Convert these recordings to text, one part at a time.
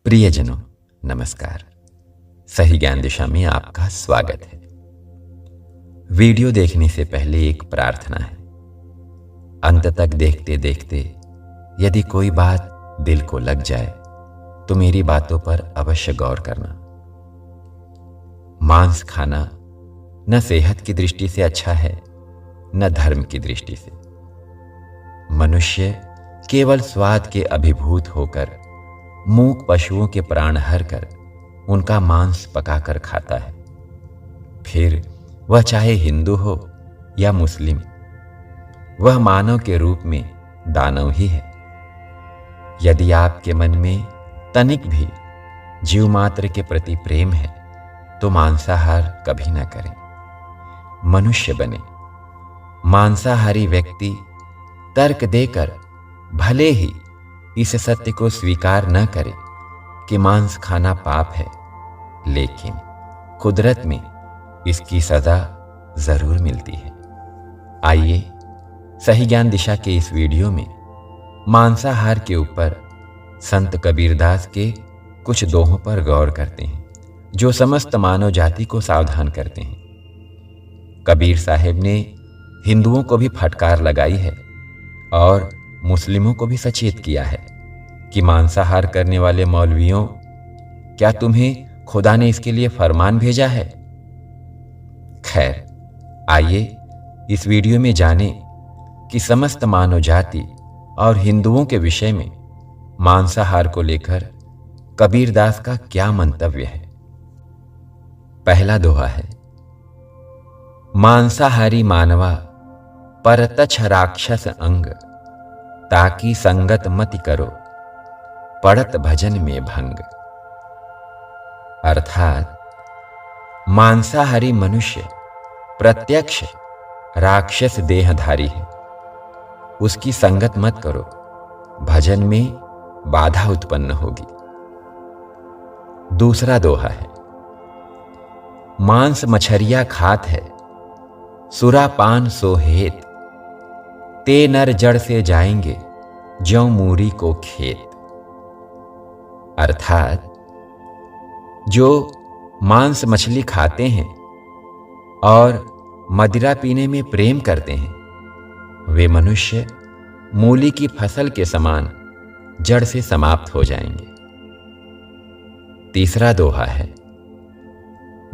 प्रियजनों, नमस्कार। सही ज्ञान दिशा में आपका स्वागत है। वीडियो देखने से पहले एक प्रार्थना है। अंत तक देखते देखते यदि कोई बात दिल को लग जाए तो मेरी बातों पर अवश्य गौर करना। मांस खाना न सेहत की दृष्टि से अच्छा है न धर्म की दृष्टि से। मनुष्य केवल स्वाद के अभिभूत होकर मूक पशुओं के प्राण हर कर उनका मांस पकाकर खाता है। फिर वह चाहे हिंदू हो या मुस्लिम, वह मानव के रूप में दानव ही है। यदि आपके मन में तनिक भी जीव मात्र के प्रति प्रेम है तो मांसाहार कभी न करें, मनुष्य बने। मांसाहारी व्यक्ति तर्क देकर भले ही इस सत्य को स्वीकार न करे कि मांस खाना पाप है, लेकिन कुदरत में इसकी सजा जरूर मिलती है। आइए सही ज्ञान दिशा के इस वीडियो में मांसाहार के ऊपर संत कबीरदास के कुछ दोहों पर गौर करते हैं, जो समस्त मानव जाति को सावधान करते हैं। कबीर साहब ने हिंदुओं को भी फटकार लगाई है और मुस्लिमों को भी सचेत किया है कि मांसाहार करने वाले मौलवियों, क्या तुम्हें खुदा ने इसके लिए फरमान भेजा है? खैर, आइए इस वीडियो में जानें कि समस्त मानव जाति और हिंदुओं के विषय में मांसाहार को लेकर कबीरदास का क्या मंतव्य है। पहला दोहा है, मांसाहारी मानवा परतछ राक्षस अंग, ताकि संगत मति करो पड़त भजन में भंग। अर्थात मांसाहारी मनुष्य प्रत्यक्ष राक्षस देहधारी है, उसकी संगत मत करो, भजन में बाधा उत्पन्न होगी। दूसरा दोहा है, मांस मछरिया खात है, सुरापान सो हेत, ते नर जड़ से जाएंगे ज्यों मूरी को खेत। अर्थात जो मांस मछली खाते हैं और मदिरा पीने में प्रेम करते हैं, वे मनुष्य मूली की फसल के समान जड़ से समाप्त हो जाएंगे। तीसरा दोहा है,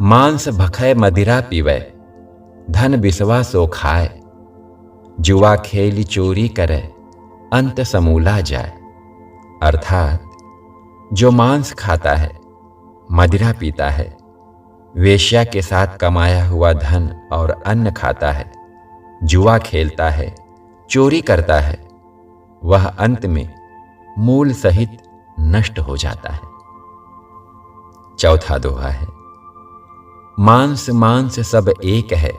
मांस भखै मदिरा पीवै, धन बिसवा सो खाए, जुआ खेली चोरी करे, अंत समूला जाए। अर्थात जो मांस खाता है, मदिरा पीता है, वेश्या के साथ कमाया हुआ धन और अन्न खाता है, जुआ खेलता है, चोरी करता है, वह अंत में मूल सहित नष्ट हो जाता है। चौथा दोहा है, मांस मांस सब एक है,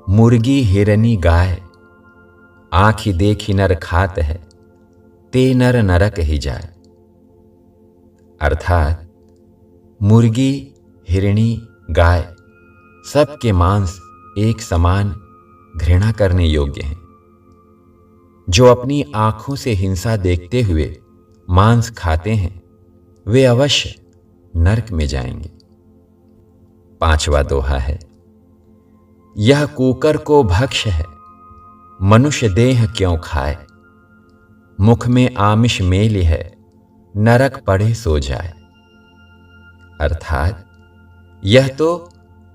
मुर्गी हिरनी गाय, आँखी देखी नर खात है, ते नर नरक ही जाए। अर्थात मुर्गी, हिरणी, गाय सबके मांस एक समान घृणा करने योग्य हैं। जो अपनी आंखों से हिंसा देखते हुए मांस खाते हैं, वे अवश्य नरक में जाएंगे। पांचवा दोहा है, यह कुकर को भक्ष है, मनुष्य देह क्यों खाए, मुख में आमिष मेल है, नरक पड़े सो जाए। अर्थात यह तो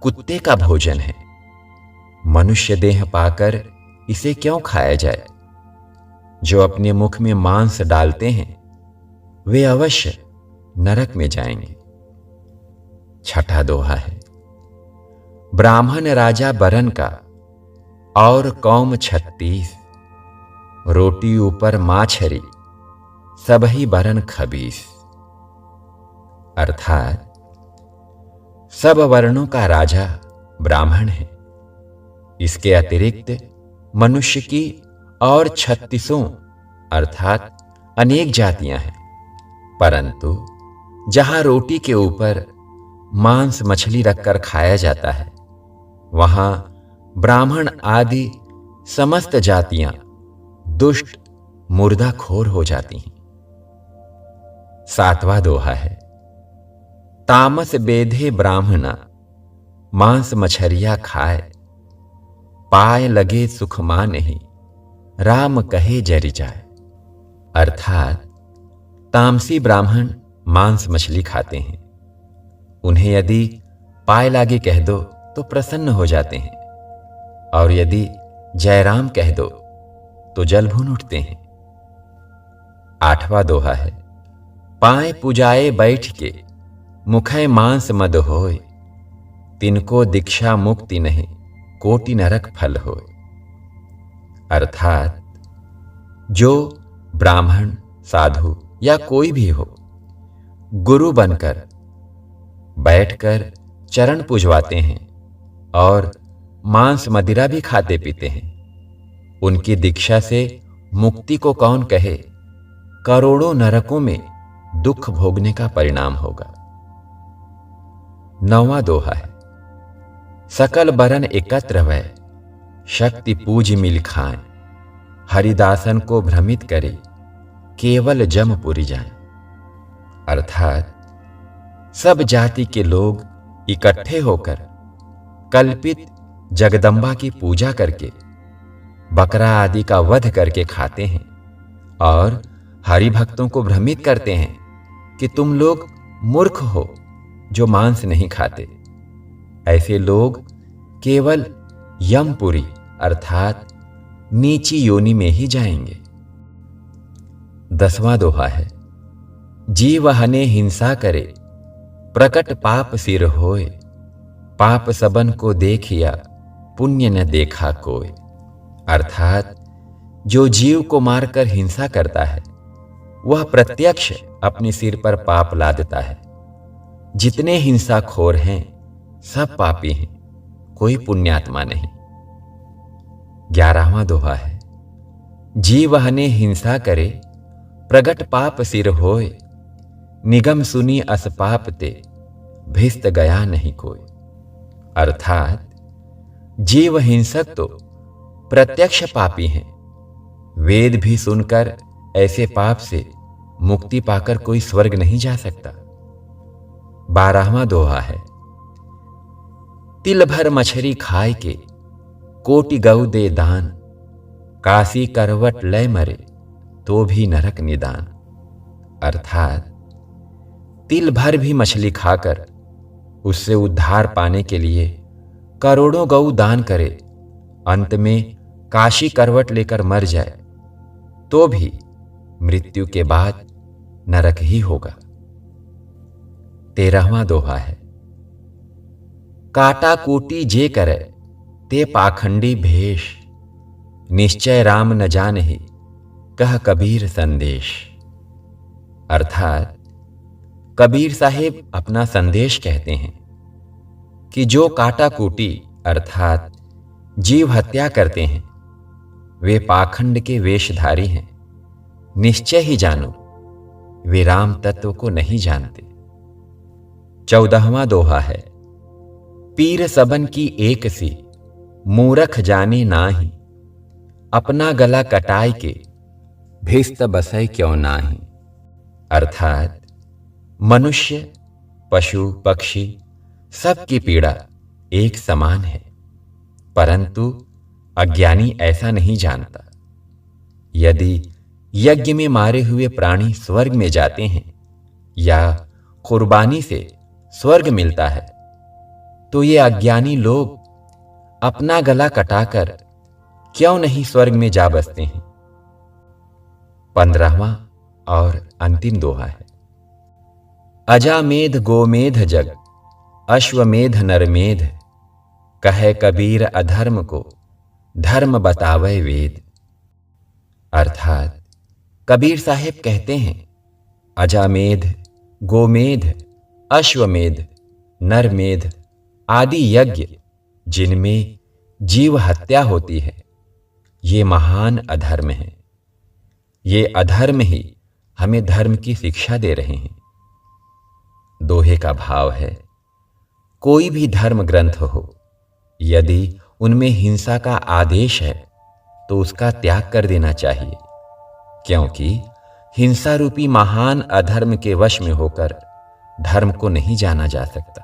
कुत्ते का भोजन है, मनुष्य देह पाकर इसे क्यों खाया जाए। जो अपने मुख में मांस डालते हैं, वे अवश्य नरक में जाएंगे। छठा दोहा है, ब्राह्मण राजा बरन का और कौम 36, रोटी ऊपर माछरी, सबही बरन खबीस। अर्थात सब वर्णों का राजा ब्राह्मण है, इसके अतिरिक्त मनुष्य की और 36 अर्थात अनेक जातियां हैं, परंतु जहां रोटी के ऊपर मांस मछली रखकर खाया जाता है, वहां ब्राह्मण आदि समस्त जातियां दुष्ट मुर्दाखोर हो जाती हैं। 7वां दोहा है। तामस बेधे ब्राह्मणा, मांस मछरिया खाए, पाए लगे सुख मा नहीं, राम कहे जरि जाए। अर्थात तामसी ब्राह्मण मांस मछली खाते हैं, उन्हें यदि पाए लागे कह दो तो प्रसन्न हो जाते हैं, और यदि जयराम कह दो तो जल भून उठते हैं। 8वां दोहा है। पाए पुजाए बैठ के, मुखय मांस मद होय, तिनको दीक्षा मुक्ति नहीं, कोटि नरक फल होय। अर्थात जो ब्राह्मण, साधु या कोई भी हो, गुरु बनकर बैठकर चरण पुजवाते हैं और मांस मदिरा भी खाते पीते हैं, उनकी दीक्षा से मुक्ति को कौन कहे, करोड़ों नरकों में दुख भोगने का परिणाम होगा। 9वां दोहा है। सकल बरन एकत्र वै, शक्ति पूज मिल खाएं, हरिदासन को भ्रमित करे, केवल जमपुरी जाएं। अर्थात सब जाति के लोग इकट्ठे होकर कल्पित जगदम्बा की पूजा करके बकरा आदि का वध करके खाते हैं और हरि भक्तों को भ्रमित करते हैं कि तुम लोग मूर्ख हो जो मांस नहीं खाते। ऐसे लोग केवल यमपुरी अर्थात नीची योनि में ही जाएंगे। 10वां दोहा है। जीव हने हिंसा करे, प्रकट पाप सिर होए, पाप सबन को देखिया, पुण्य न देखा कोय। अर्थात जो जीव को मारकर हिंसा करता है वह प्रत्यक्ष अपने सिर पर पाप लादता है। जितने हिंसाखोर हैं सब पापी हैं, कोई पुण्यात्मा नहीं। 11वां दोहा है। जीव हने हिंसा करे, प्रगट पाप सिर होए, निगम सुनी अस पाप ते, भिस्त गया नहीं कोई। अर्थात जीव हिंसक तो प्रत्यक्ष पापी हैं, वेद भी सुनकर ऐसे पाप से मुक्ति पाकर कोई स्वर्ग नहीं जा सकता। 12वां दोहा है। तिल भर मछरी खाए के, कोटि गऊ दे दान, काशी करवट लय मरे, तो भी नरक निदान। अर्थात तिल भर भी मछली खाकर उससे उद्धार पाने के लिए करोड़ों गऊ दान करे, अंत में काशी करवट लेकर मर जाए तो भी मृत्यु के बाद नरक ही होगा। 13वां दोहा है। काटा कूटी जे करे, ते पाखंडी भेष, निश्चय राम न जानहि, कह कबीर संदेश। अर्थात कबीर साहेब अपना संदेश कहते हैं कि जो काटा कूटी अर्थात जीव हत्या करते हैं वे पाखंड के वेशधारी हैं, निश्चय ही जानो वे राम तत्व को नहीं जानते। 14वां दोहा है। पीर सबन की एक सी, मूरख जाने नाही, अपना गला कटाई के, भिस्त बसै क्यों नाही। अर्थात मनुष्य, पशु, पक्षी सबकी पीड़ा एक समान है, परंतु अज्ञानी ऐसा नहीं जानता। यदि यज्ञ में मारे हुए प्राणी स्वर्ग में जाते हैं या कुर्बानी से स्वर्ग मिलता है तो ये अज्ञानी लोग अपना गला कटाकर क्यों नहीं स्वर्ग में जा बसते हैं। 15वां और अंतिम दोहा है। अजामेध गोमेध जग, अश्वमेध नरमेध, कहे कबीर अधर्म को, धर्म बतावे वेद। अर्थात कबीर साहेब कहते हैं अजामेध, गोमेध, अश्वमेध, नरमेध आदि यज्ञ जिनमें जीव हत्या होती है ये महान अधर्म है। ये अधर्म ही हमें धर्म की शिक्षा दे रहे हैं। दोहे का भाव है, कोई भी धर्म ग्रंथ हो, यदि उनमें हिंसा का आदेश है तो उसका त्याग कर देना चाहिए, क्योंकि हिंसा रूपी महान अधर्म के वश में होकर धर्म को नहीं जाना जा सकता।